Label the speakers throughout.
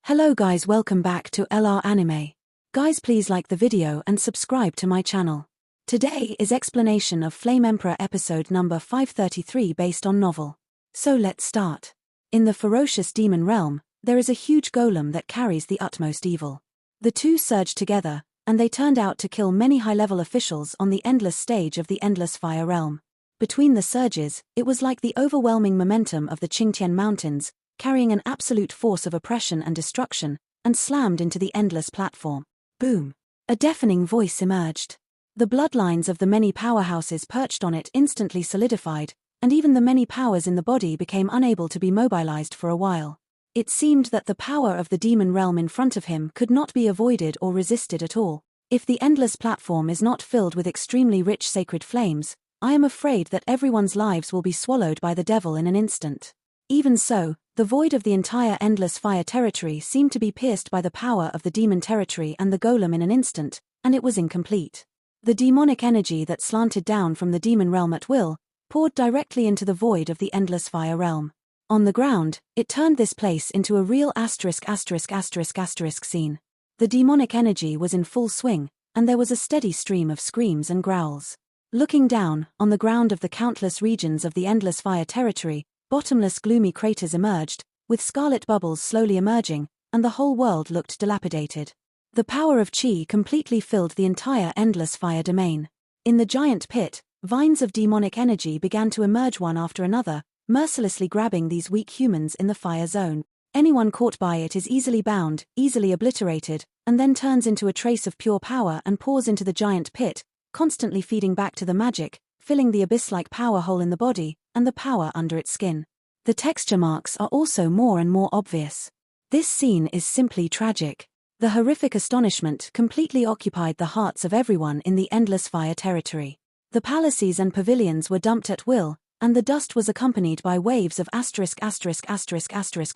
Speaker 1: Hello guys, welcome back to LR Anime. Guys, please like the video and subscribe to my channel. Today is explanation of Flame Emperor episode number 533 based on novel. So let's start. In the ferocious demon realm, there is a huge golem that carries the utmost evil. The two surged together, and they turned out to kill many high-level officials on the endless stage of the endless fire realm. Between the surges, it was like the overwhelming momentum of the Qingtian mountains, carrying an absolute force of oppression and destruction, and slammed into the endless platform. Boom! A deafening voice emerged. The bloodlines of the many powerhouses perched on it instantly solidified, and even the many powers in the body became unable to be mobilized for a while. It seemed that the power of the demon realm in front of him could not be avoided or resisted at all. If the endless platform is not filled with extremely rich sacred flames, I am afraid that everyone's lives will be swallowed by the devil in an instant. Even so, the void of the entire endless fire territory seemed to be pierced by the power of the demon territory and the golem in an instant, and it was incomplete. The demonic energy that slanted down from the demon realm at will poured directly into the void of the endless fire realm. On the ground, it turned this place into a real scene. The demonic energy was in full swing, and there was a steady stream of screams and growls. Looking down, on the ground of the countless regions of the endless fire territory, bottomless gloomy craters emerged, with scarlet bubbles slowly emerging, and the whole world looked dilapidated. The power of Qi completely filled the entire endless fire domain. In the giant pit, vines of demonic energy began to emerge one after another, mercilessly grabbing these weak humans in the fire zone. Anyone caught by it is easily bound, easily obliterated, and then turns into a trace of pure power and pours into the giant pit, constantly feeding back to the magic, filling the abyss-like power hole in the body, and the power under its skin. The texture marks are also more and more obvious. This scene is simply tragic. The horrific astonishment completely occupied the hearts of everyone in the endless fire territory. The palaces and pavilions were dumped at will, and the dust was accompanied by waves of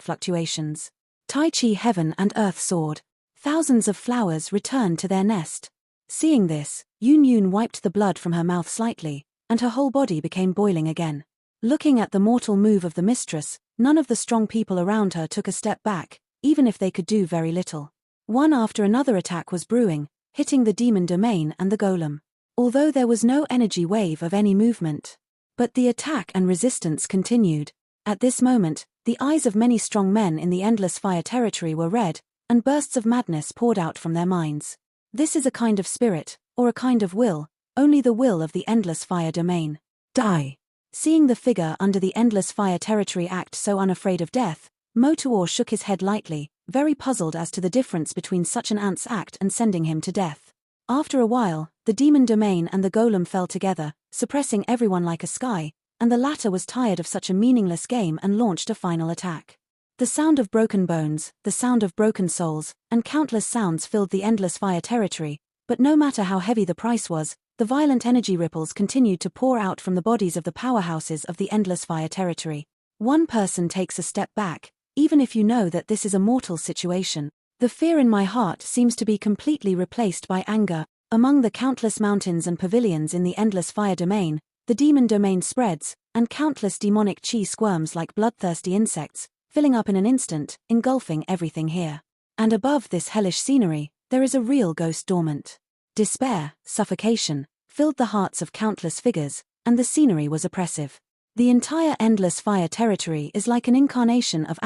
Speaker 1: fluctuations. Tai Chi heaven and earth soared. Thousands of flowers returned to their nest. Seeing this, Yun wiped the blood from her mouth slightly, and her whole body became boiling again. Looking at the mortal move of the mistress, none of the strong people around her took a step back, even if they could do very little. One after another attack was brewing, hitting the demon domain and the golem. Although there was no energy wave of any movement. But the attack and resistance continued. At this moment, the eyes of many strong men in the endless fire territory were red, and bursts of madness poured out from their minds. This is a kind of spirit, or a kind of will, only the will of the endless fire domain. Die! Seeing the figure under the endless fire territory act so unafraid of death, Motuor shook his head lightly, very puzzled as to the difference between such an ant's act and sending him to death. After a while, the demon domain and the golem fell together, suppressing everyone like a sky, and the latter was tired of such a meaningless game and launched a final attack. The sound of broken bones, the sound of broken souls, and countless sounds filled the endless fire territory, but no matter how heavy the price was, the violent energy ripples continued to pour out from the bodies of the powerhouses of the endless fire territory. One person takes a step back, even if you know that this is a mortal situation. The fear in my heart seems to be completely replaced by anger. Among the countless mountains and pavilions in the endless fire domain, the demon domain spreads, and countless demonic Qi squirms like bloodthirsty insects, filling up in an instant, engulfing everything here. And above this hellish scenery, there is a real ghost dormant. Despair, suffocation, filled the hearts of countless figures, and the scenery was oppressive. The entire endless fire territory is like an incarnation of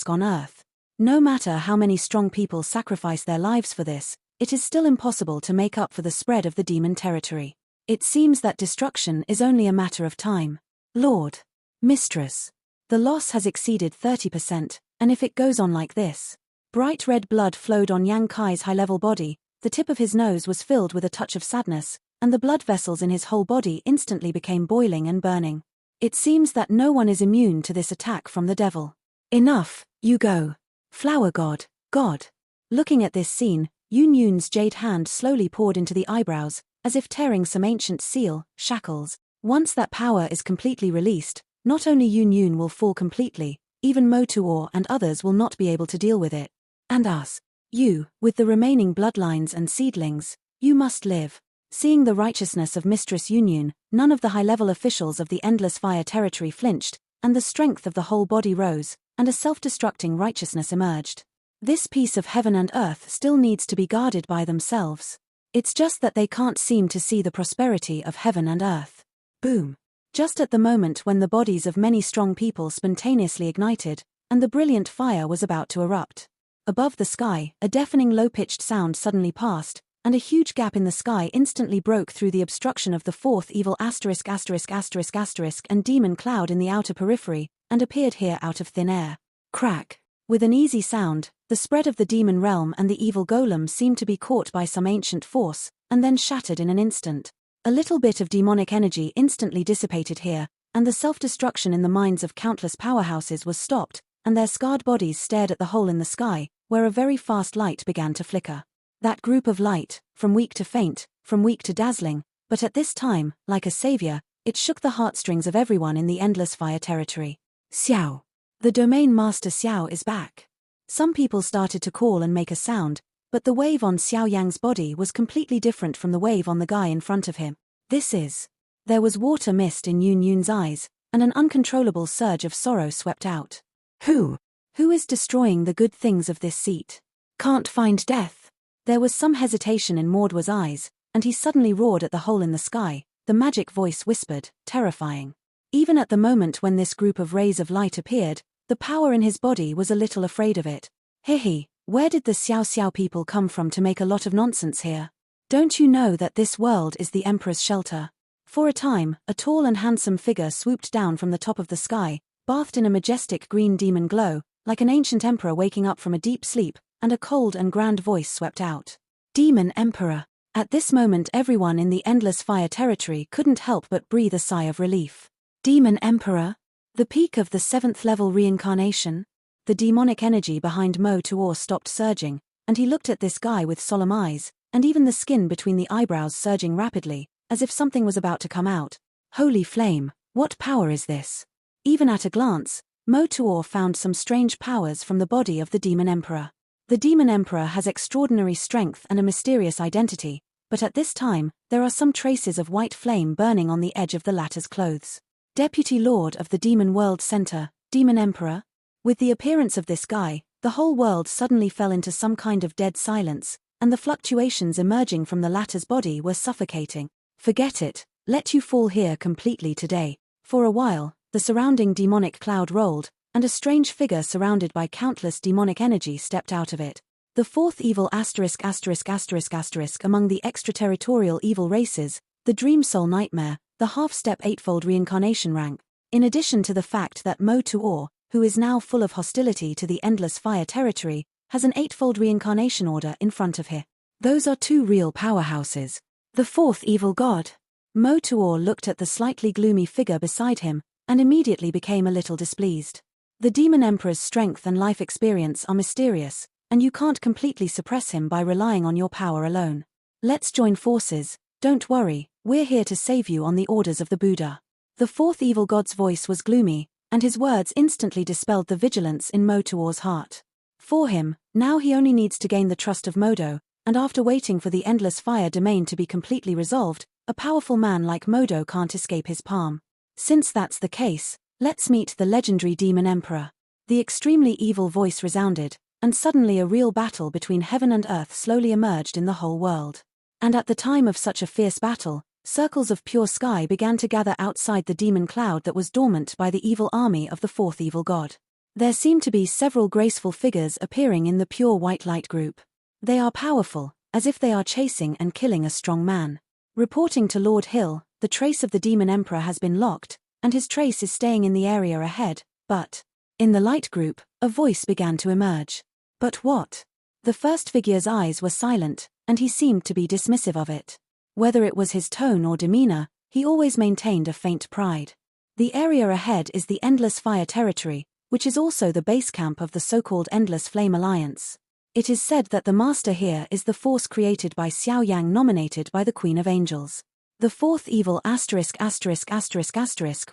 Speaker 1: on Earth. No matter how many strong people sacrifice their lives for this, it is still impossible to make up for the spread of the demon territory. It seems that destruction is only a matter of time. Lord. Mistress. The loss has exceeded 30%, and if it goes on like this. Bright red blood flowed on Yang Kai's high-level body, the tip of his nose was filled with a touch of sadness, and the blood vessels in his whole body instantly became boiling and burning. It seems that no one is immune to this attack from the devil. Enough, you go. Flower god, God. Looking at this scene, Yun's jade hand slowly poured into the eyebrows, as if tearing some ancient seal, shackles. Once that power is completely released, not only Yun will fall completely, even Motuor and others will not be able to deal with it. And us. You, with the remaining bloodlines and seedlings, you must live. Seeing the righteousness of Mistress Yun, none of the high-level officials of the endless fire territory flinched, and the strength of the whole body rose, and a self-destructing righteousness emerged. This piece of heaven and earth still needs to be guarded by themselves. It's just that they can't seem to see the prosperity of heaven and earth. Boom! Just at the moment when the bodies of many strong people spontaneously ignited, and the brilliant fire was about to erupt. Above the sky, a deafening low-pitched sound suddenly passed, and a huge gap in the sky instantly broke through the obstruction of the fourth evil **** and demon cloud in the outer periphery, and appeared here out of thin air. Crack! With an easy sound, the spread of the demon realm and the evil golem seemed to be caught by some ancient force, and then shattered in an instant. A little bit of demonic energy instantly dissipated here, and the self-destruction in the minds of countless powerhouses was stopped, and their scarred bodies stared at the hole in the sky, where a very fast light began to flicker. That group of light, from weak to faint, from weak to dazzling, but at this time, like a savior, it shook the heartstrings of everyone in the endless fire territory. Xiao! The domain master Xiao is back. Some people started to call and make a sound, but the wave on Xiao Yang's body was completely different from the wave on the guy in front of him. There was water mist in Yun Yun's eyes, and an uncontrollable surge of sorrow swept out. Who is destroying the good things of this seat? Can't find death? There was some hesitation in Mordwa's eyes, and he suddenly roared at the hole in the sky, the magic voice whispered, terrifying. Even at the moment when this group of rays of light appeared, the power in his body was a little afraid of it. Hehe, where did the Xiao people come from to make a lot of nonsense here? Don't you know that this world is the Emperor's shelter? For a time, a tall and handsome figure swooped down from the top of the sky, bathed in a majestic green demon glow, like an ancient emperor waking up from a deep sleep, and a cold and grand voice swept out. Demon Emperor! At this moment everyone in the endless fire territory couldn't help but breathe a sigh of relief. Demon Emperor? The peak of the 7th level reincarnation? The demonic energy behind Mo Tuor stopped surging, and he looked at this guy with solemn eyes, and even the skin between the eyebrows surging rapidly, as if something was about to come out. Holy flame, what power is this? Even at a glance, Mo Tuor found some strange powers from the body of the Demon Emperor. The Demon Emperor has extraordinary strength and a mysterious identity, but at this time, there are some traces of white flame burning on the edge of the latter's clothes. Deputy Lord of the Demon World Center, Demon Emperor? With the appearance of this guy, the whole world suddenly fell into some kind of dead silence, and the fluctuations emerging from the latter's body were suffocating. Forget it, let you fall here completely today. For a while, the surrounding demonic cloud rolled, and a strange figure surrounded by countless demonic energy stepped out of it. The fourth evil **** among the extraterritorial evil races, the Dream Soul Nightmare, the half-step eightfold reincarnation rank. In addition to the fact that Mo Tuor, who is now full of hostility to the endless fire territory, has an eightfold reincarnation order in front of him. Those are two real powerhouses. The fourth evil god. Mo Tuor looked at the slightly gloomy figure beside him, and immediately became a little displeased. The Demon Emperor's strength and life experience are mysterious, and you can't completely suppress him by relying on your power alone. Let's join forces, don't worry, we're here to save you on the orders of the Buddha. The fourth evil god's voice was gloomy, and his words instantly dispelled the vigilance in Mo Tuor's heart. For him, now he only needs to gain the trust of Modo, and after waiting for the endless fire domain to be completely resolved, a powerful man like Modo can't escape his palm. Since that's the case, let's meet the legendary Demon Emperor. The extremely evil voice resounded, and suddenly a real battle between heaven and earth slowly emerged in the whole world. And at the time of such a fierce battle, circles of pure sky began to gather outside the demon cloud that was dormant by the evil army of the fourth evil god. There seemed to be several graceful figures appearing in the pure white light group. They are powerful, as if they are chasing and killing a strong man. Reporting to Lord Hill, the trace of the Demon Emperor has been locked, and his trace is staying in the area ahead, but in the light group, a voice began to emerge. But what? The first figure's eyes were silent, and he seemed to be dismissive of it. Whether it was his tone or demeanor, he always maintained a faint pride. The area ahead is the Endless Fire Territory, which is also the base camp of the so-called Endless Flame Alliance. It is said that the master here is the force created by Xiao Yang, nominated by the Queen of Angels. The fourth evil ****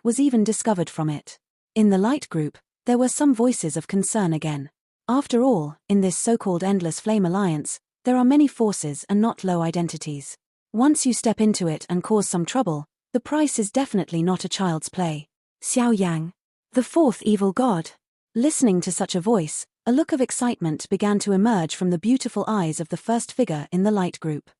Speaker 1: was even discovered from it. In the light group, there were some voices of concern again. After all, in this so-called Endless Flame Alliance, there are many forces and not low identities. Once you step into it and cause some trouble, the price is definitely not a child's play. Xiao Yang, the fourth evil god. Listening to such a voice, a look of excitement began to emerge from the beautiful eyes of the first figure in the light group.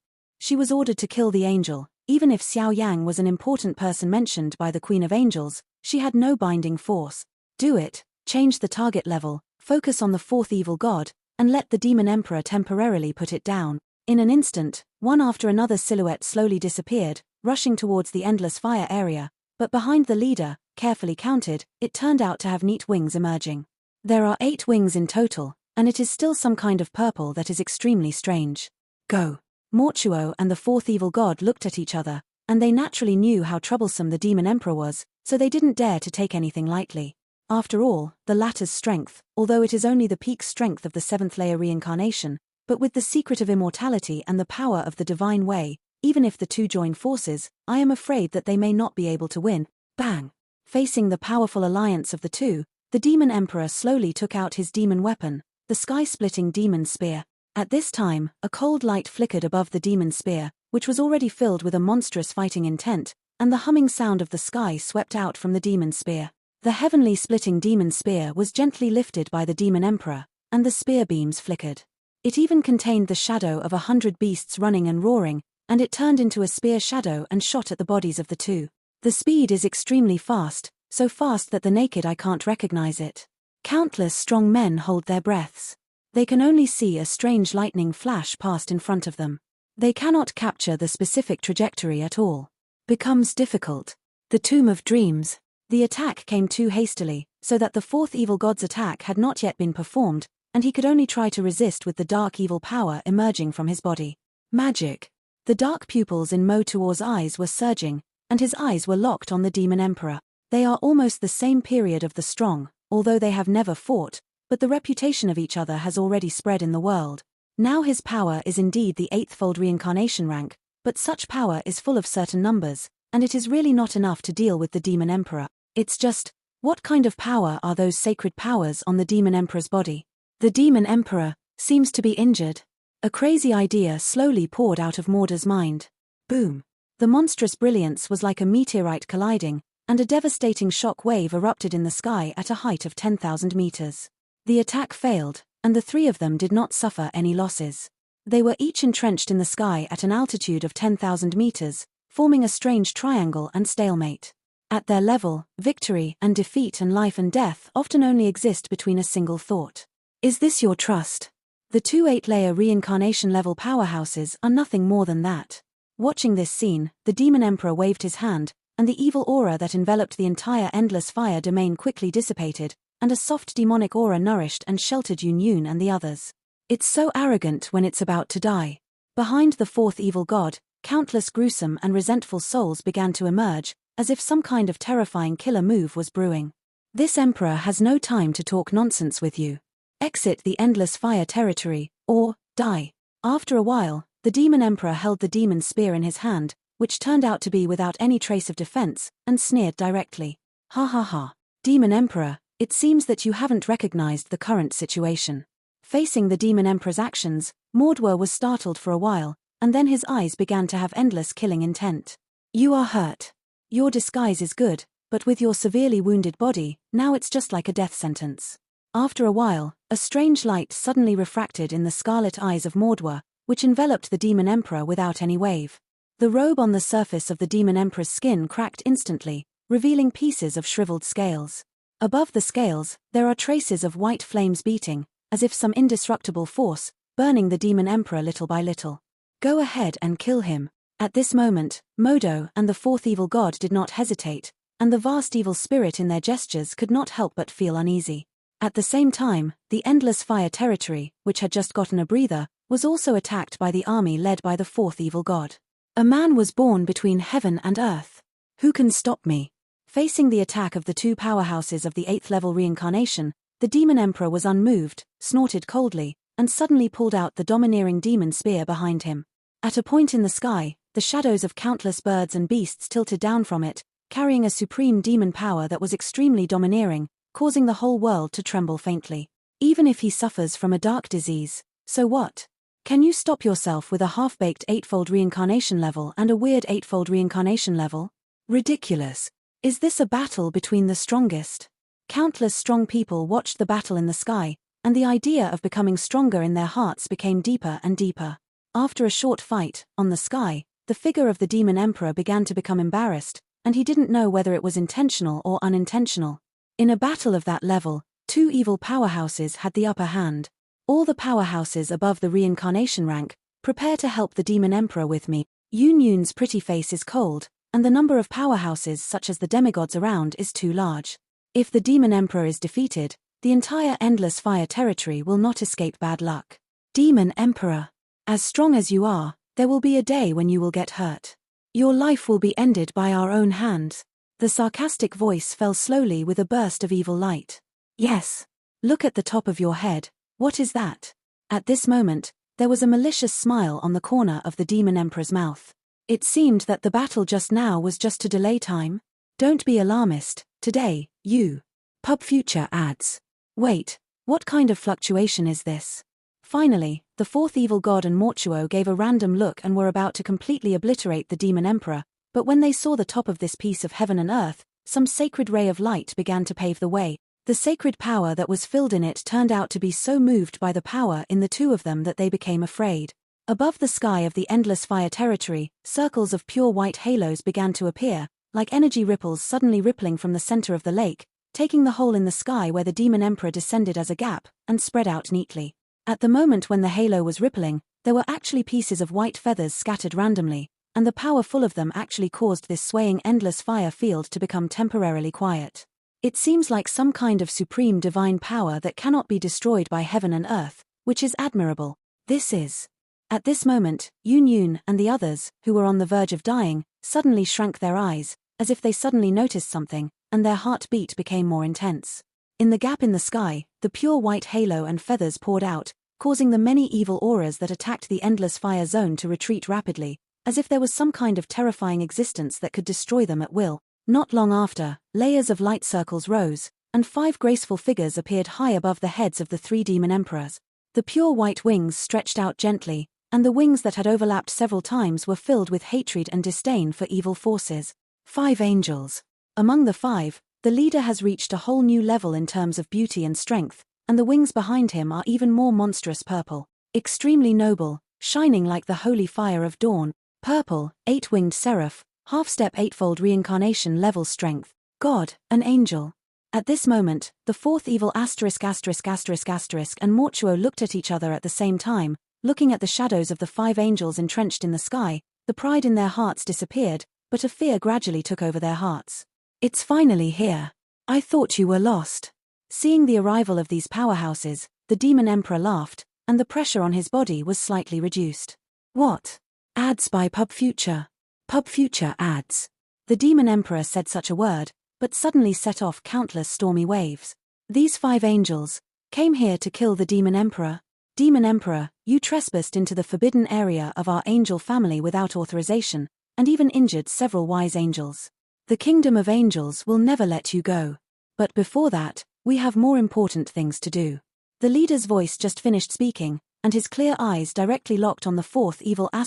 Speaker 1: She was ordered to kill the angel. Even if Xiao Yan was an important person mentioned by the Queen of Angels, she had no binding force. Do it, change the target level, focus on the fourth evil god, and let the Demon Emperor temporarily put it down. In an instant, one after another silhouette slowly disappeared, rushing towards the endless fire area, but behind the leader, carefully counted, it turned out to have neat wings emerging. There are 8 wings in total, and it is still some kind of purple that is extremely strange. Go! Mortuo and the fourth evil god looked at each other, and they naturally knew how troublesome the Demon Emperor was, so they didn't dare to take anything lightly. After all, the latter's strength, although it is only the peak strength of the 7th layer reincarnation, but with the secret of immortality and the power of the divine way, even if the two join forces, I am afraid that they may not be able to win. Bang! Facing the powerful alliance of the two, the Demon Emperor slowly took out his demon weapon, the sky-splitting demon spear. At this time, a cold light flickered above the demon spear, which was already filled with a monstrous fighting intent, and the humming sound of the sky swept out from the demon spear. The heavenly splitting demon spear was gently lifted by the Demon Emperor, and the spear beams flickered. It even contained the shadow of 100 beasts running and roaring, and it turned into a spear shadow and shot at the bodies of the two. The speed is extremely fast, so fast that the naked eye can't recognize it. Countless strong men hold their breaths. They can only see a strange lightning flash past in front of them. They cannot capture the specific trajectory at all. Becomes difficult. The Tomb of Dreams. The attack came too hastily, so that the fourth evil god's attack had not yet been performed, and he could only try to resist with the dark evil power emerging from his body. Magic. The dark pupils in Mo Tuor's eyes were surging, and his eyes were locked on the Demon Emperor. They are almost the same period of the strong, although they have never fought, but the reputation of each other has already spread in the world. Now his power is indeed the 8th-fold reincarnation rank, but such power is full of certain numbers, and it is really not enough to deal with the Demon Emperor. It's just, what kind of power are those sacred powers on the Demon Emperor's body? The Demon Emperor seems to be injured. A crazy idea slowly poured out of Morda's mind. Boom! The monstrous brilliance was like a meteorite colliding, and a devastating shock wave erupted in the sky at a height of 10,000 meters. The attack failed, and the 3 of them did not suffer any losses. They were each entrenched in the sky at an altitude of 10,000 meters, forming a strange triangle and stalemate. At their level, victory and defeat and life and death often only exist between a single thought. Is this your trust? The 2 8-layer reincarnation level powerhouses are nothing more than that. Watching this scene, the Demon Emperor waved his hand, and the evil aura that enveloped the entire endless fire domain quickly dissipated, and a soft demonic aura nourished and sheltered Yun Yun and the others. It's so arrogant when it's about to die. Behind the fourth evil god, countless gruesome and resentful souls began to emerge, as if some kind of terrifying killer move was brewing. This emperor has no time to talk nonsense with you. Exit the endless fire territory, or die. After a while, the Demon Emperor held the demon spear in his hand, which turned out to be without any trace of defense, and sneered directly. Ha ha ha. Demon Emperor, it seems that you haven't recognized the current situation. Facing the Demon Emperor's actions, Mordwa was startled for a while, and then his eyes began to have endless killing intent. You are hurt. Your disguise is good, but with your severely wounded body, now it's just like a death sentence. After a while, a strange light suddenly refracted in the scarlet eyes of Mordwa, which enveloped the Demon Emperor without any wave. The robe on the surface of the Demon Emperor's skin cracked instantly, revealing pieces of shriveled scales. Above the scales, there are traces of white flames beating, as if some indestructible force, burning the Demon Emperor little by little. Go ahead and kill him. At this moment, Modo and the fourth evil god did not hesitate, and the vast evil spirit in their gestures could not help but feel uneasy. At the same time, the endless fire territory, which had just gotten a breather, was also attacked by the army led by the fourth evil god. A man was born between heaven and earth. Who can stop me? Facing the attack of the 2 powerhouses of the 8th-level reincarnation, the Demon Emperor was unmoved, snorted coldly, and suddenly pulled out the domineering demon spear behind him. At a point in the sky, the shadows of countless birds and beasts tilted down from it, carrying a supreme demon power that was extremely domineering, causing the whole world to tremble faintly. Even if he suffers from a dark disease, so what? Can you stop yourself with a half-baked 8-fold reincarnation level and a weird 8-fold reincarnation level? Ridiculous. Is this a battle between the strongest? Countless strong people watched the battle in the sky, and the idea of becoming stronger in their hearts became deeper and deeper. After a short fight, on the sky, the figure of the demon emperor began to become embarrassed, and he didn't know whether it was intentional or unintentional. In a battle of that level, two evil powerhouses had the upper hand. All the powerhouses above the reincarnation rank, prepare to help the demon emperor with me. Yun Yun's pretty face is cold, and the number of powerhouses such as the demigods around is too large. If the demon emperor is defeated, the entire endless fire territory will not escape bad luck. Demon emperor, as strong as you are, there will be a day when you will get hurt. Your life will be ended by our own hands. The sarcastic voice fell slowly with a burst of evil light. Yes. Look at the top of your head. What is that? At this moment, there was a malicious smile on the corner of the demon emperor's mouth. It seemed that the battle just now was just to delay time. Don't be alarmist, today, you. Pub Future adds. Wait, what kind of fluctuation is this? Finally, the fourth evil god and Mortuo gave a random look and were about to completely obliterate the demon emperor, but when they saw the top of this piece of heaven and earth, some sacred ray of light began to pave the way. The sacred power that was filled in it turned out to be so moved by the power in the two of them that they became afraid. Above the sky of the endless fire territory, circles of pure white halos began to appear, like energy ripples suddenly rippling from the center of the lake, taking the hole in the sky where the demon emperor descended as a gap, and spread out neatly. At the moment when the halo was rippling, there were actually pieces of white feathers scattered randomly, and the power full of them actually caused this swaying endless fire field to become temporarily quiet. It seems like some kind of supreme divine power that cannot be destroyed by heaven and earth, which is admirable. This is. At this moment, Yun Yun and the others, who were on the verge of dying, suddenly shrank their eyes, as if they suddenly noticed something, and their heartbeat became more intense. In the gap in the sky, the pure white halo and feathers poured out, causing the many evil auras that attacked the endless fire zone to retreat rapidly, as if there was some kind of terrifying existence that could destroy them at will. Not long after, layers of light circles rose, and 5 graceful figures appeared high above the heads of the 3 demon emperors. The pure white wings stretched out gently, and the wings that had overlapped several times were filled with hatred and disdain for evil forces. 5 angels. Among the 5, the leader has reached a whole new level in terms of beauty and strength, and the wings behind him are even more monstrous purple, extremely noble, shining like the holy fire of dawn. Purple, 8-winged seraph, half-step 8-fold reincarnation level strength, God, an angel. At this moment, the 4th evil and Mortuo looked at each other at the same time, looking at the shadows of the 5 angels entrenched in the sky. The pride in their hearts disappeared, but a fear gradually took over their hearts. It's finally here. I thought you were lost. Seeing the arrival of these powerhouses, the demon emperor laughed, and the pressure on his body was slightly reduced. What? Ads by Pub Future. Pub Future adds. The demon emperor said such a word, but suddenly set off countless stormy waves. These 5 angels came here to kill the demon emperor. Demon emperor, you trespassed into the forbidden area of our angel family without authorization, and even injured several wise angels. The kingdom of angels will never let you go. But before that, we have more important things to do. The leader's voice just finished speaking, and his clear eyes directly locked on the 4th evil and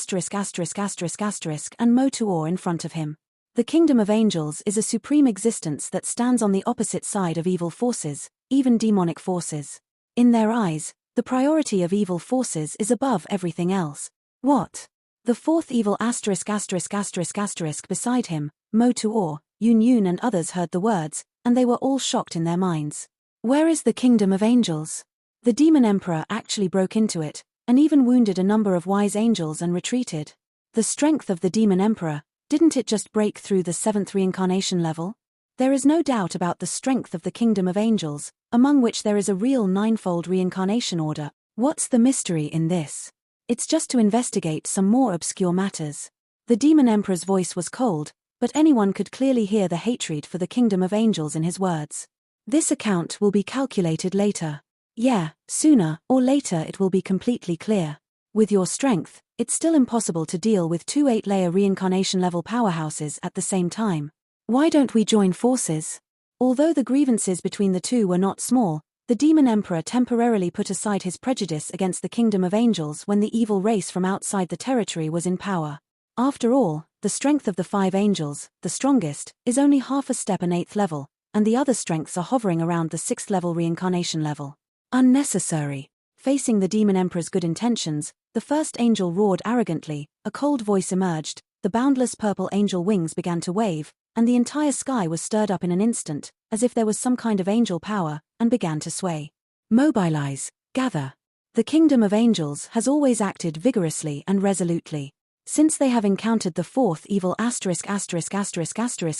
Speaker 1: Motuor in front of him. The kingdom of angels is a supreme existence that stands on the opposite side of evil forces, even demonic forces. In their eyes, the priority of evil forces is above everything else. What? The 4th evil beside him, Motuor, Yun Yun and others heard the words, and they were all shocked in their minds. Where is the kingdom of angels? The demon emperor actually broke into it, and even wounded a number of wise angels and retreated. The strength of the demon emperor, didn't it just break through the 7th reincarnation level? There is no doubt about the strength of the kingdom of angels, among which there is a real 9-fold reincarnation order. What's the mystery in this? It's just to investigate some more obscure matters. The demon emperor's voice was cold, but anyone could clearly hear the hatred for the kingdom of angels in his words. This account will be calculated later. Yeah, sooner or later it will be completely clear. With your strength, it's still impossible to deal with 2 8-layer reincarnation level powerhouses at the same time. Why don't we join forces? Although the grievances between the two were not small, the demon emperor temporarily put aside his prejudice against the kingdom of angels when the evil race from outside the territory was in power. After all, the strength of the 5 angels, the strongest, is only half a step an 8th level, and the other strengths are hovering around the 6th level reincarnation level. Unnecessary. Facing the Demon Emperor's good intentions, the first angel roared arrogantly, a cold voice emerged, the boundless purple angel wings began to wave, and the entire sky was stirred up in an instant, as if there was some kind of angel power, and began to sway. Mobilize, gather. The kingdom of angels has always acted vigorously and resolutely. Since they have encountered the fourth evil *****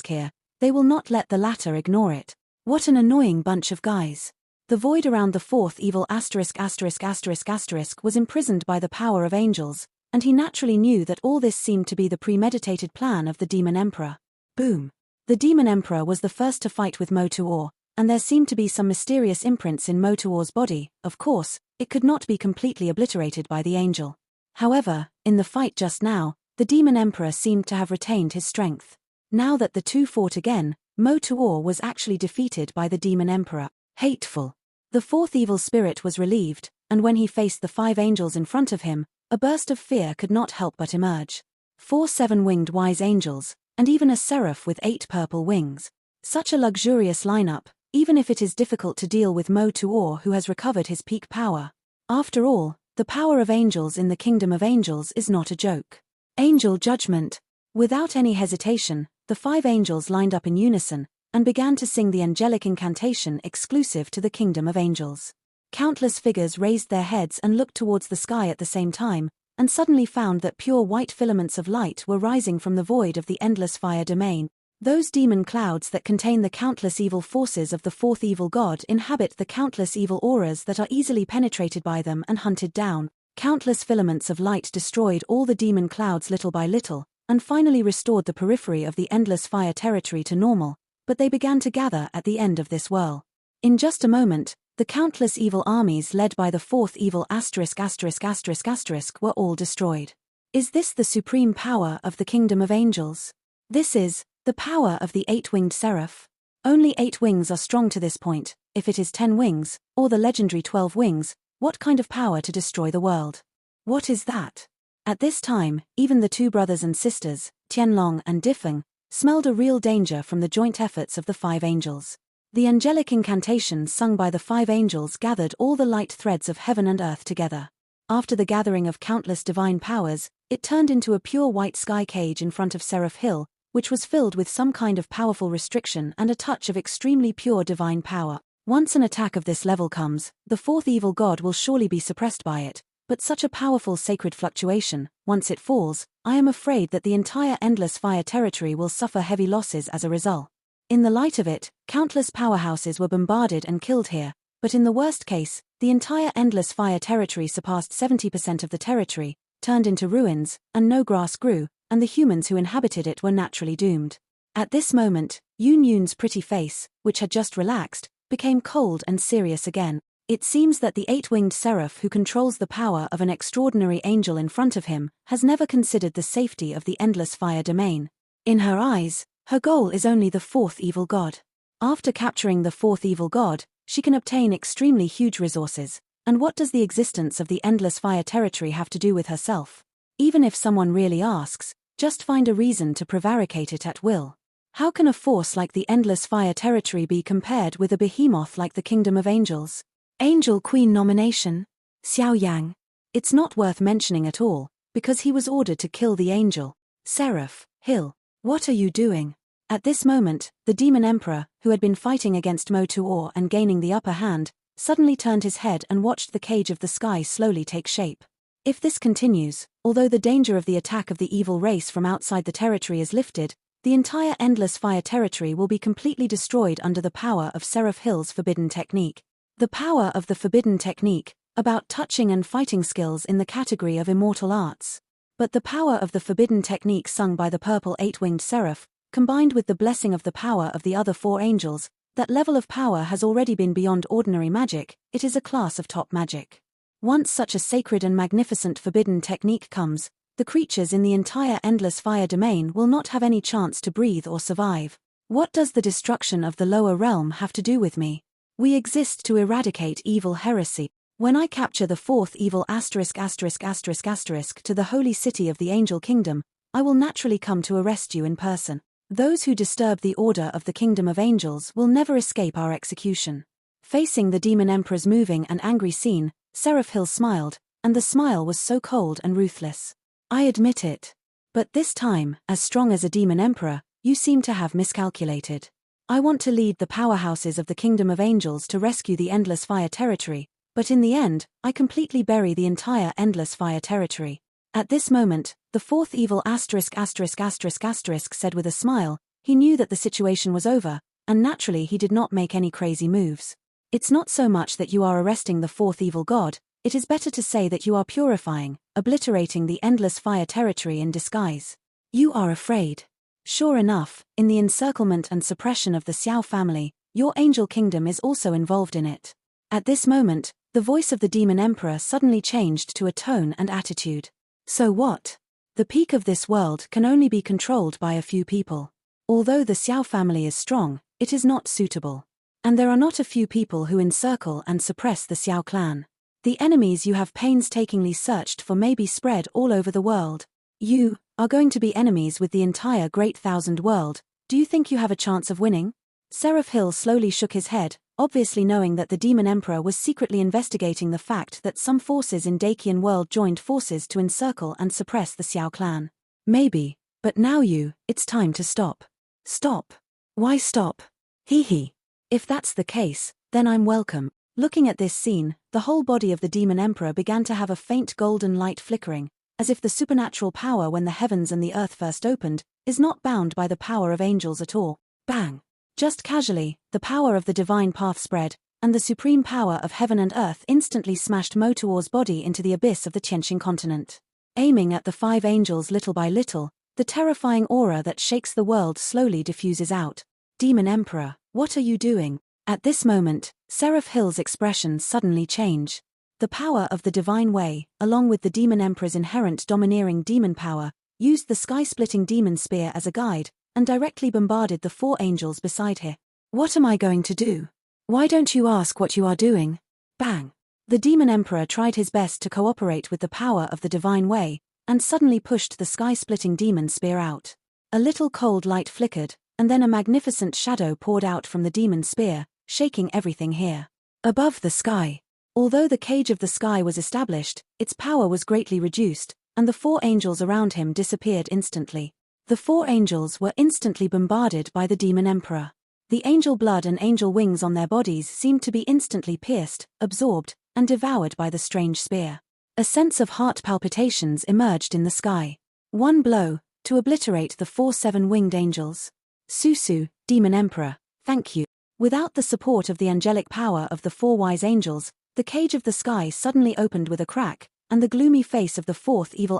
Speaker 1: here, they will not let the latter ignore it. What an annoying bunch of guys. The void around the fourth evil ***** was imprisoned by the power of angels, and he naturally knew that all this seemed to be the premeditated plan of the Demon Emperor. Boom. The Demon Emperor was the first to fight with Mo-Tuor, and there seemed to be some mysterious imprints in Mo-Tuor's body. Of course, it could not be completely obliterated by the angel. However, in the fight just now, the Demon Emperor seemed to have retained his strength. Now that the two fought again, Mo-Tuor was actually defeated by the Demon Emperor. Hateful. The fourth evil spirit was relieved, and when he faced the 5 angels in front of him, a burst of fear could not help but emerge. 4 7-winged wise angels, and even a seraph with 8 purple wings. Such a luxurious lineup, even if it is difficult to deal with Mo-Tuor, who has recovered his peak power. After all, the power of angels in the kingdom of angels is not a joke. Angel judgment. Without any hesitation, the 5 angels lined up in unison, and began to sing the angelic incantation exclusive to the kingdom of angels. Countless figures raised their heads and looked towards the sky at the same time, and suddenly found that pure white filaments of light were rising from the void of the endless fire domain. Those demon clouds that contain the countless evil forces of the fourth evil god inhabit the countless evil auras that are easily penetrated by them and hunted down. Countless filaments of light destroyed all the demon clouds little by little, and finally restored the periphery of the endless fire territory to normal, but they began to gather at the end of this whirl. In just a moment, the countless evil armies led by the fourth evil ***** were all destroyed. Is this the supreme power of the kingdom of angels? This is the power of the 8-winged seraph. Only 8 wings are strong to this point. If it is 10 wings, or the legendary 12 wings, what kind of power to destroy the world? What is that? At this time, even the 2 brothers and sisters, Tianlong and Difeng, smelled a real danger from the joint efforts of the 5 angels. The angelic incantation sung by the 5 angels gathered all the light threads of heaven and earth together. After the gathering of countless divine powers, it turned into a pure white sky cage in front of Seraph Hill, which was filled with some kind of powerful restriction and a touch of extremely pure divine power. Once an attack of this level comes, the fourth evil god will surely be suppressed by it, but such a powerful sacred fluctuation, once it falls, I am afraid that the entire endless fire territory will suffer heavy losses as a result. In the light of it, countless powerhouses were bombarded and killed here, but in the worst case, the entire endless fire territory surpassed 70% of the territory, turned into ruins, and no grass grew, and the humans who inhabited it were naturally doomed. At this moment, Yun Yun's pretty face, which had just relaxed, became cold and serious again. It seems that the 8-winged seraph who controls the power of an extraordinary angel in front of him has never considered the safety of the endless fire domain. In her eyes, her goal is only the fourth evil god. After capturing the fourth evil god, she can obtain extremely huge resources, and what does the existence of the endless fire territory have to do with herself? Even if someone really asks, just find a reason to prevaricate it at will. How can a force like the endless fire territory be compared with a behemoth like the kingdom of angels? Angel Queen nomination? Xiao Yan. It's not worth mentioning at all, because he was ordered to kill the angel. Seraph Hill. What are you doing? At this moment, the Demon Emperor, who had been fighting against Mo-Tuor and gaining the upper hand, suddenly turned his head and watched the cage of the sky slowly take shape. If this continues, although the danger of the attack of the evil race from outside the territory is lifted, the entire endless fire territory will be completely destroyed under the power of Seraph Hill's forbidden technique. The power of the forbidden technique, about touching and fighting skills in the category of immortal arts. But the power of the forbidden technique sung by the purple 8-winged seraph, combined with the blessing of the power of the other 4 angels, that level of power has already been beyond ordinary magic. It is a class of top magic. Once such a sacred and magnificent forbidden technique comes, the creatures in the entire endless fire domain will not have any chance to breathe or survive. What does the destruction of the lower realm have to do with me? We exist to eradicate evil heresy. When I capture the fourth evil ***** to the holy city of the angel kingdom, I will naturally come to arrest you in person. Those who disturb the order of the kingdom of angels will never escape our execution. Facing the demon emperor's moving and angry scene, Seraph Hill smiled, and the smile was so cold and ruthless. I admit it. But this time, as strong as a demon emperor, you seem to have miscalculated. I want to lead the powerhouses of the kingdom of angels to rescue the endless fire territory, but in the end, I completely bury the entire endless fire territory. At this moment, the fourth evil said with a smile. He knew that the situation was over, and naturally he did not make any crazy moves. It's not so much that you are arresting the fourth evil god, it is better to say that you are purifying, obliterating the endless fire territory in disguise. You are afraid. Sure enough, in the encirclement and suppression of the Xiao family, your angel kingdom is also involved in it. At this moment, the voice of the demon emperor suddenly changed to a tone and attitude. So what? The peak of this world can only be controlled by a few people. Although the Xiao family is strong, it is not suitable. And there are not a few people who encircle and suppress the Xiao clan. The enemies you have painstakingly searched for may be spread all over the world. You are going to be enemies with the entire Great Thousand World. Do you think you have a chance of winning? Seraph Hill slowly shook his head, obviously knowing that the demon emperor was secretly investigating the fact that some forces in Dacian world joined forces to encircle and suppress the Xiao clan. Maybe, but now it's time to stop. Stop? Why stop? Hee. If that's the case, then I'm welcome. Looking at this scene, the whole body of the demon emperor began to have a faint golden light flickering, as if the supernatural power when the heavens and the earth first opened, is not bound by the power of angels at all. Bang! Just casually, the power of the divine path spread, and the supreme power of heaven and earth instantly smashed Motuor's body into the abyss of the Tianqing continent. Aiming at the 5 angels little by little, the terrifying aura that shakes the world slowly diffuses out. Demon Emperor, what are you doing? At this moment, Seraph Hill's expression suddenly changed. The power of the divine way, along with the demon emperor's inherent domineering demon power, used the sky-splitting demon spear as a guide, and directly bombarded the 4 angels beside her. What am I going to do? Why don't you ask what you are doing? Bang! The demon emperor tried his best to cooperate with the power of the divine way, and suddenly pushed the sky-splitting demon spear out. A little cold light flickered, and then a magnificent shadow poured out from the demon spear, shaking everything here. Above the sky. Although the cage of the sky was established, its power was greatly reduced, and the 4 angels around him disappeared instantly. The 4 angels were instantly bombarded by the demon emperor. The angel blood and angel wings on their bodies seemed to be instantly pierced, absorbed, and devoured by the strange spear. A sense of heart palpitations emerged in the sky. One blow, to obliterate the 4 7-winged angels. Susu, demon emperor, thank you. Without the support of the angelic power of the 4 wise angels, the cage of the sky suddenly opened with a crack, and the gloomy face of the 4th evil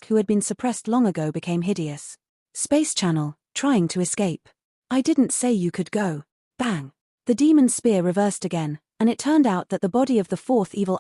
Speaker 1: who had been suppressed long ago became hideous. Space channel, trying to escape. I didn't say you could go. Bang! The demon spear reversed again, and it turned out that the body of the 4th evil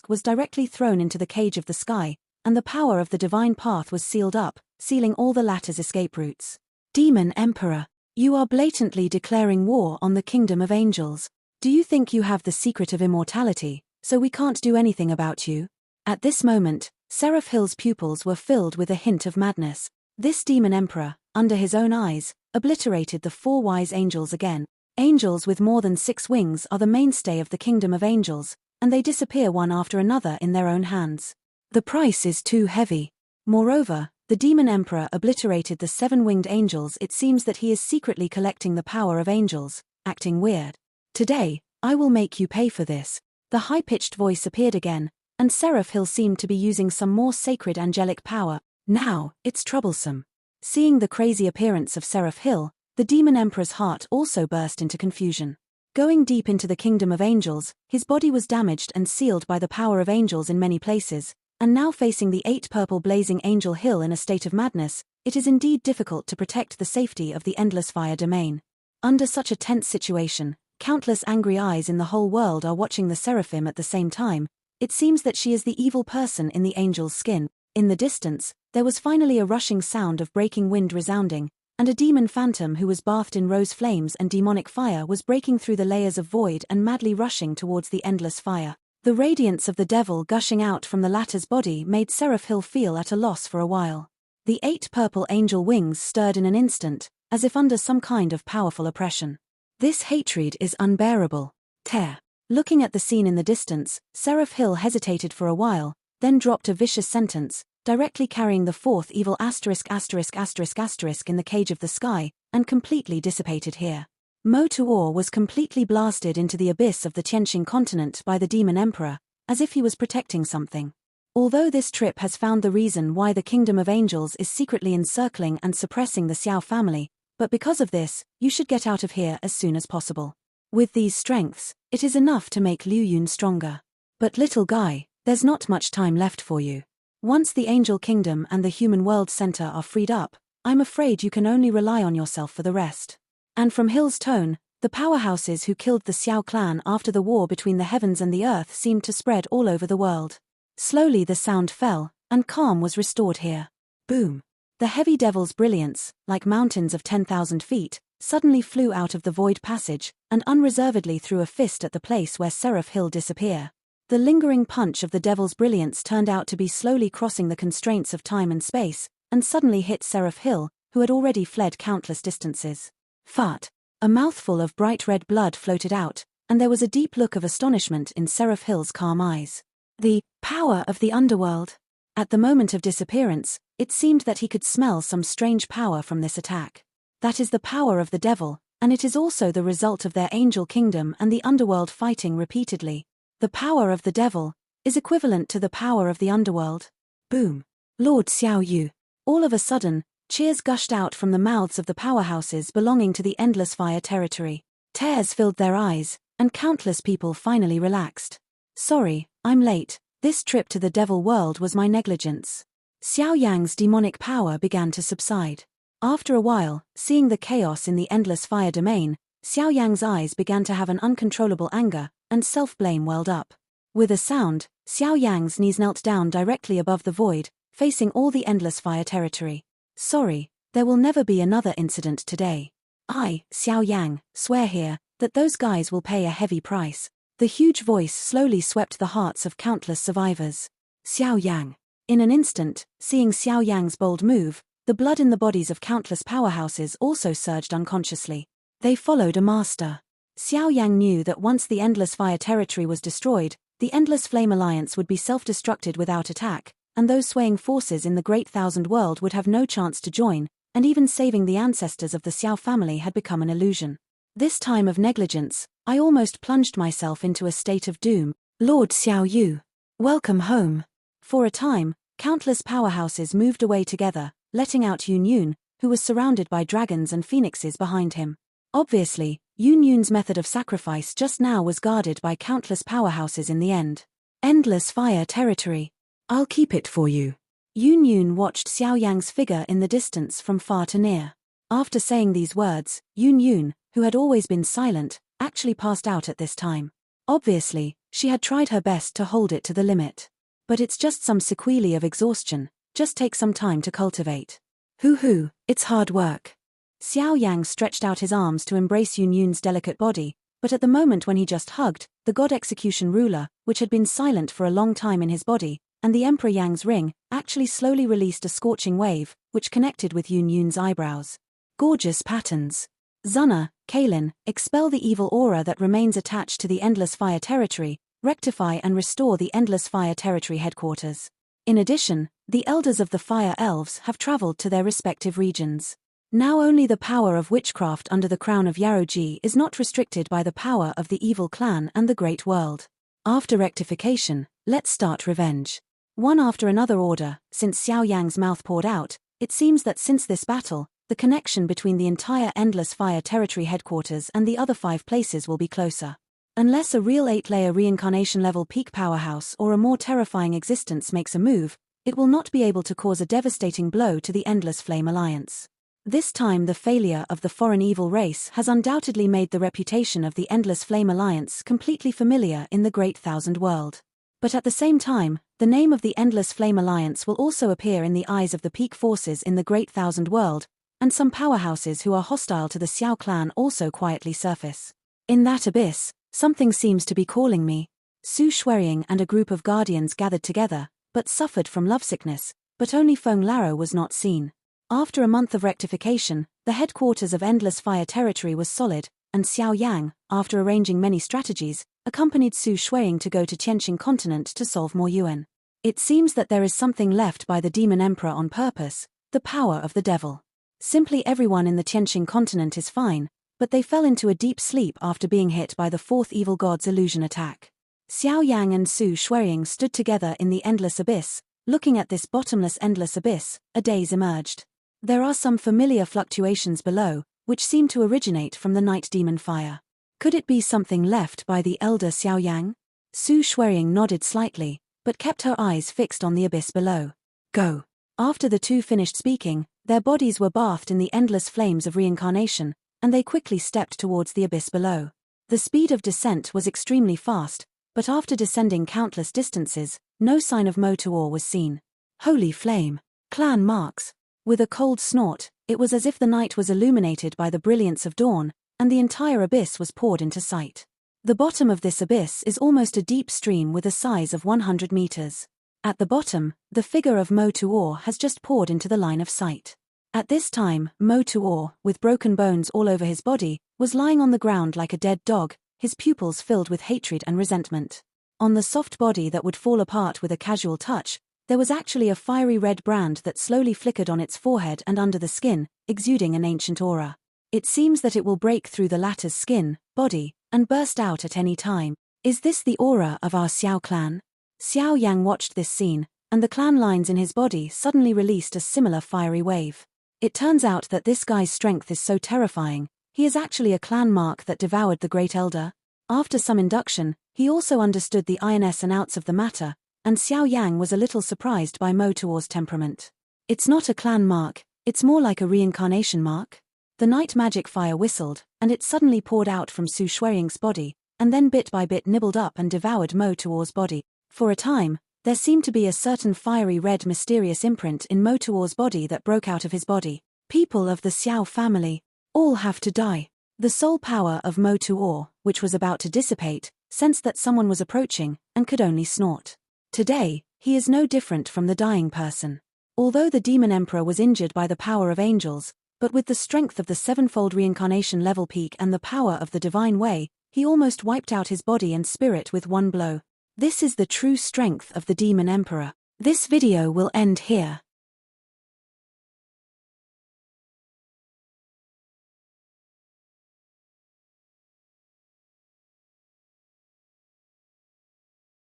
Speaker 1: was directly thrown into the cage of the sky, and the power of the divine path was sealed up, sealing all the latter's escape routes. Demon Emperor, you are blatantly declaring war on the kingdom of angels. Do you think you have the secret of immortality, so we can't do anything about you? At this moment, Seraph Hill's pupils were filled with a hint of madness. This demon emperor, under his own eyes, obliterated the 4 wise angels again. Angels with more than 6 wings are the mainstay of the kingdom of angels, and they disappear one after another in their own hands. The price is too heavy. Moreover, the demon emperor obliterated the 7-winged angels. It seems that he is secretly collecting the power of angels, acting weird. Today, I will make you pay for this. The high-pitched voice appeared again, and Seraph Hill seemed to be using some more sacred angelic power. Now, it's troublesome. Seeing the crazy appearance of Seraph Hill, the demon emperor's heart also burst into confusion. Going deep into the kingdom of angels, his body was damaged and sealed by the power of angels in many places, and now facing the 8 purple blazing angel hill in a state of madness, it is indeed difficult to protect the safety of the endless fire domain. Under such a tense situation, countless angry eyes in the whole world are watching the seraphim at the same time. It seems that she is the evil person in the angel's skin. In the distance, there was finally a rushing sound of breaking wind resounding, and a demon phantom who was bathed in rose flames and demonic fire was breaking through the layers of void and madly rushing towards the endless fire. The radiance of the devil gushing out from the latter's body made Seraph Hill feel at a loss for a while. The 8 purple angel wings stirred in an instant, as if under some kind of powerful oppression. This hatred is unbearable. Tear. Looking at the scene in the distance, Seraph Hill hesitated for a while, then dropped a vicious sentence, directly carrying the 4th evil ***** in the cage of the sky, and completely dissipated here. Mo Tuor was completely blasted into the abyss of the Tianqing continent by the Demon Emperor, as if he was protecting something. Although this trip has found the reason why the Kingdom of Angels is secretly encircling and suppressing the Xiao family, but because of this, you should get out of here as soon as possible. With these strengths, it is enough to make Liu Yun stronger. But little guy, there's not much time left for you. Once the Angel Kingdom and the Human World Center are freed up, I'm afraid you can only rely on yourself for the rest. And from Hill's tone, the powerhouses who killed the Xiao clan after the war between the heavens and the earth seemed to spread all over the world. Slowly the sound fell, and calm was restored here. Boom. The heavy devil's brilliance, like mountains of 10,000 feet, suddenly flew out of the void passage, and unreservedly threw a fist at the place where Seraph Hill disappeared. The lingering punch of the devil's brilliance turned out to be slowly crossing the constraints of time and space, and suddenly hit Seraph Hill, who had already fled countless distances. Fart. A mouthful of bright red blood floated out, and there was a deep look of astonishment in Seraph Hill's calm eyes. The power of the underworld. At the moment of disappearance, it seemed that he could smell some strange power from this attack. That is the power of the devil, and it is also the result of their angel kingdom and the underworld fighting repeatedly. The power of the devil is equivalent to the power of the underworld. Boom. Lord Xiao Yu. All of a sudden, cheers gushed out from the mouths of the powerhouses belonging to the Endless Fire territory. Tears filled their eyes, and countless people finally relaxed. Sorry, I'm late. This trip to the devil world was my negligence. Xiao Yang's demonic power began to subside. After a while, seeing the chaos in the Endless Fire domain, Xiao Yang's eyes began to have an uncontrollable anger, and self-blame welled up. With a sound, Xiao Yang's knees knelt down directly above the void, facing all the Endless Fire territory. Sorry, there will never be another incident today. I, Xiao Yang, swear here, that those guys will pay a heavy price. The huge voice slowly swept the hearts of countless survivors. Xiao Yang. In an instant, seeing Xiao Yang's bold move, the blood in the bodies of countless powerhouses also surged unconsciously. They followed a master. Xiao Yang knew that once the Endless Fire territory was destroyed, the Endless Flame Alliance would be self-destructed without attack, and those swaying forces in the Great Thousand World would have no chance to join, and even saving the ancestors of the Xiao family had become an illusion. This time of negligence, I almost plunged myself into a state of doom. Lord Xiao Yu. Welcome home. For a time, countless powerhouses moved away together, letting out Yun Yun, who was surrounded by dragons and phoenixes behind him. Obviously, Yun Yun's method of sacrifice just now was guarded by countless powerhouses in the end. Endless Fire territory. I'll keep it for you. Yun Yun watched Xiao Yang's figure in the distance from far to near. After saying these words, Yun Yun, who had always been silent, actually passed out at this time. Obviously, she had tried her best to hold it to the limit. But it's just some sequelae of exhaustion, just take some time to cultivate. Hoo, it's hard work. Xiao Yang stretched out his arms to embrace Yun Yun's delicate body, but at the moment when he just hugged, the God Execution Ruler, which had been silent for a long time in his body, and the Emperor Yang's ring, actually slowly released a scorching wave, which connected with Yun Yun's eyebrows. Gorgeous patterns. Zuna, Kaelin, expel the evil aura that remains attached to the Endless Fire territory, rectify and restore the Endless Fire territory headquarters. In addition, the elders of the Fire Elves have traveled to their respective regions. Now only the power of witchcraft under the crown of Yaroji is not restricted by the power of the evil clan and the great world. After rectification, let's start revenge. One after another order, since Xiao Yang's mouth poured out, it seems that since this battle, the connection between the entire Endless Fire territory headquarters and the other 5 places will be closer. Unless a real 8-layer reincarnation level peak powerhouse or a more terrifying existence makes a move, it will not be able to cause a devastating blow to the Endless Flame Alliance. This time the failure of the foreign evil race has undoubtedly made the reputation of the Endless Flame Alliance completely familiar in the Great Thousand World. But at the same time, the name of the Endless Flame Alliance will also appear in the eyes of the peak forces in the Great Thousand World, and some powerhouses who are hostile to the Xiao clan also quietly surface. In that abyss, something seems to be calling me. Su Shuiying and a group of guardians gathered together, but suffered from lovesickness, but only Feng Laro was not seen. After a month of rectification, the headquarters of Endless Fire Territory was solid, and Xiao Yang, after arranging many strategies, accompanied Su Shuiying to go to Tianqing continent to solve more yuan. It seems that there is something left by the Demon Emperor on purpose, the power of the devil. Simply everyone in the Tianqing continent is fine, but they fell into a deep sleep after being hit by the fourth evil god's illusion attack. Xiao Yang and Su Shuiying stood together in the endless abyss. Looking at this bottomless endless abyss, a daze emerged. There are some familiar fluctuations below, which seem to originate from the night demon fire. Could it be something left by the elder Xiao Yang? Su Shuiying nodded slightly, but kept her eyes fixed on the abyss below. Go. After the two finished speaking, their bodies were bathed in the endless flames of reincarnation, and they quickly stepped towards the abyss below. The speed of descent was extremely fast, but after descending countless distances, no sign of Mo Tuor was seen. Holy flame! Clan marks! With a cold snort, it was as if the night was illuminated by the brilliance of dawn, and the entire abyss was poured into sight. The bottom of this abyss is almost a deep stream with a size of 100 meters. At the bottom, the figure of Mo Tuor has just poured into the line of sight. At this time, Mo Tuor, with broken bones all over his body, was lying on the ground like a dead dog, his pupils filled with hatred and resentment. On the soft body that would fall apart with a casual touch, there was actually a fiery red brand that slowly flickered on its forehead and under the skin, exuding an ancient aura. It seems that it will break through the latter's skin, body, and burst out at any time. Is this the aura of our Xiao clan? Xiao Yang watched this scene, and the clan lines in his body suddenly released a similar fiery wave. It turns out that this guy's strength is so terrifying, he is actually a clan mark that devoured the Great Elder. After some induction, he also understood the ins and outs of the matter, and Xiao Yang was a little surprised by Mo Tuor's temperament. It's not a clan mark, it's more like a reincarnation mark. The night magic fire whistled, and it suddenly poured out from Su Shuiying's body, and then bit by bit nibbled up and devoured Mo Tuor's body. For a time, there seemed to be a certain fiery red mysterious imprint in Mo Tuor's body that broke out of his body. People of the Xiao family, all have to die. The soul power of Mo Tuor, which was about to dissipate, sensed that someone was approaching, and could only snort. Today, he is no different from the dying person. Although the Demon Emperor was injured by the power of angels, but with the strength of the sevenfold reincarnation level peak and the power of the divine way, he almost wiped out his body and spirit with one blow. This is the true strength of the Demon Emperor. This video will end here.